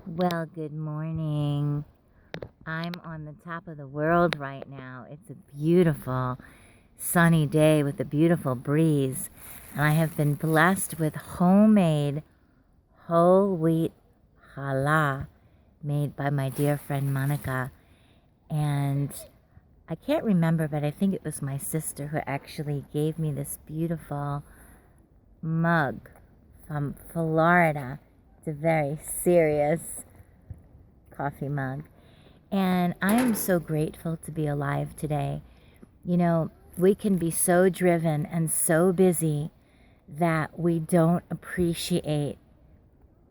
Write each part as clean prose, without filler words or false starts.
Well, good morning. I'm on the top of the world right now. It's a beautiful sunny day with a beautiful breeze, and I have been blessed with homemade whole wheat challah made by my dear friend Monica. And I can't remember, but I think it was my sister who actually gave me this beautiful mug from Florida. It's a very serious coffee mug. And I am so grateful to be alive today. You know, we can be so driven and so busy that we don't appreciate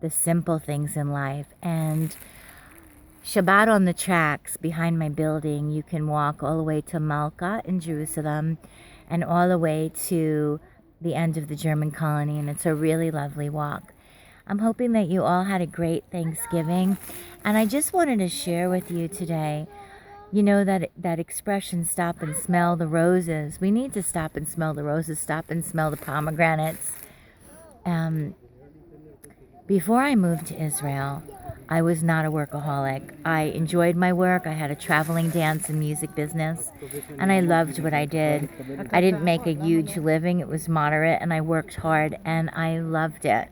the simple things in life. And Shabbat on the tracks behind my building, you can walk all the way to Malka in Jerusalem and all the way to the end of the German colony. And it's a really lovely walk. I'm hoping that you all had a great Thanksgiving. And I just wanted to share with you today, you know, that expression, stop and smell the roses. We need to stop and smell the roses, stop and smell the pomegranates. Before I moved to Israel, I was not a workaholic. I enjoyed my work. I had a traveling dance and music business, and I loved what I did. I didn't make a huge living. It was moderate, and I worked hard, and I loved it.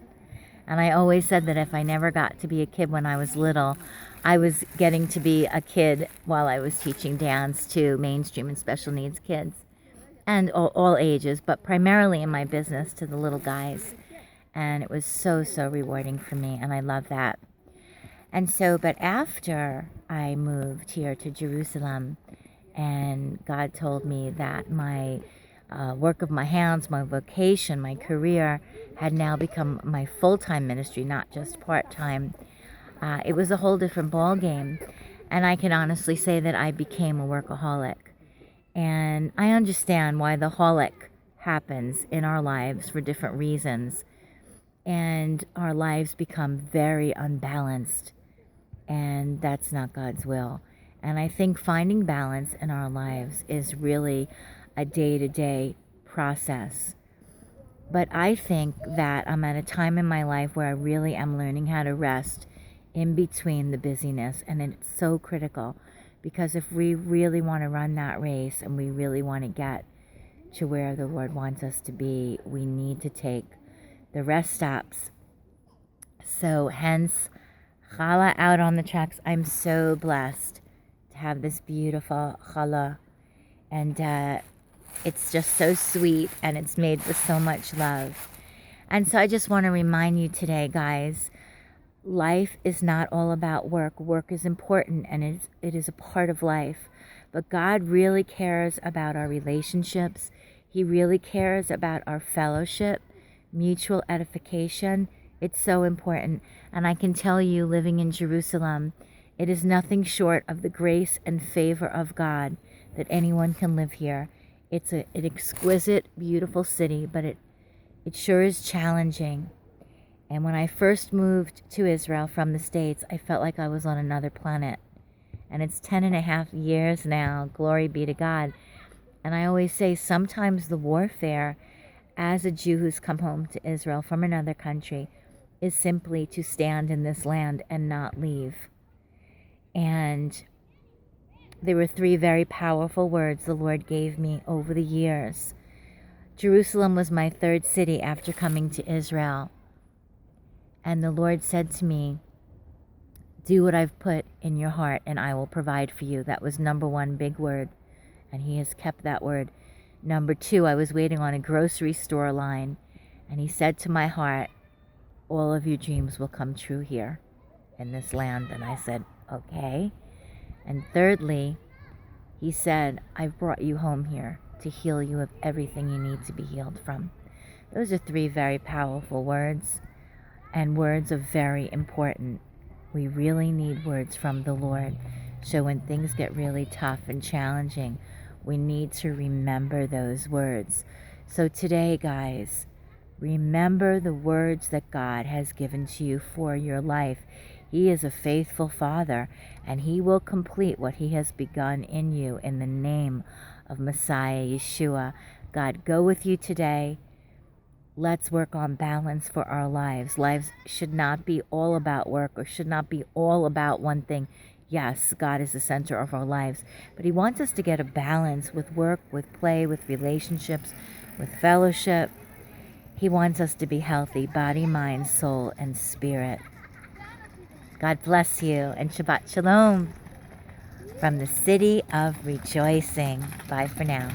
And I always said that if I never got to be a kid when I was little, I was getting to be a kid while I was teaching dance to mainstream and special needs kids, and all ages, but primarily in my business to the little guys. And it was so, so rewarding for me, and I love that. And so, but after I moved here to Jerusalem, and God told me that my work of my hands, my vocation, my career had now become my full-time ministry, not just part-time. It was a whole different ball game, and I can honestly say that I became a workaholic. And I understand why the holic happens in our lives for different reasons, and our lives become very unbalanced, and that's not God's will. And I think finding balance in our lives is really a day-to-day process. But I think that I'm at a time in my life where I really am learning how to rest in between the busyness, and it's so critical, because if we really want to run that race and we really want to get to where the Lord wants us to be, we need to take the rest stops. So hence, challah out on the tracks. I'm so blessed to have this beautiful challah, and it's just so sweet, and it's made with so much love. And so I just want to remind you today, guys, life is not all about work. Work is important, and it is a part of life. But God really cares about our relationships. He really cares about our fellowship, mutual edification. It's so important. And I can tell you, living in Jerusalem, it is nothing short of the grace and favor of God that anyone can live here. It's an exquisite, beautiful city, but it sure is challenging. And when I first moved to Israel from the States, I felt like I was on another planet. And it's 10.5 years now, glory be to God. And I always say sometimes the warfare as a Jew who's come home to Israel from another country is simply to stand in this land and not leave. And there were 3 very powerful words the Lord gave me over the years. Jerusalem was my 3rd city after coming to Israel. And the Lord said to me, do what I've put in your heart and I will provide for you. That was number 1 big word. And he has kept that word. Number 2, I was waiting on a grocery store line, and he said to my heart, all of your dreams will come true here in this land. And I said, okay. And thirdly, he said, I've brought you home here to heal you of everything you need to be healed from. Those are 3 very powerful words, and words are very important. We really need words from the Lord. So when things get really tough and challenging, we need to remember those words. So today, guys, remember the words that God has given to you for your life. He is a faithful Father, and He will complete what He has begun in you in the name of Messiah Yeshua. God, go with you today. Let's work on balance for our lives. Lives should not be all about work or should not be all about one thing. Yes, God is the center of our lives, but He wants us to get a balance with work, with play, with relationships, with fellowship. He wants us to be healthy, body, mind, soul, and spirit. God bless you, and Shabbat Shalom from the city of rejoicing. Bye for now.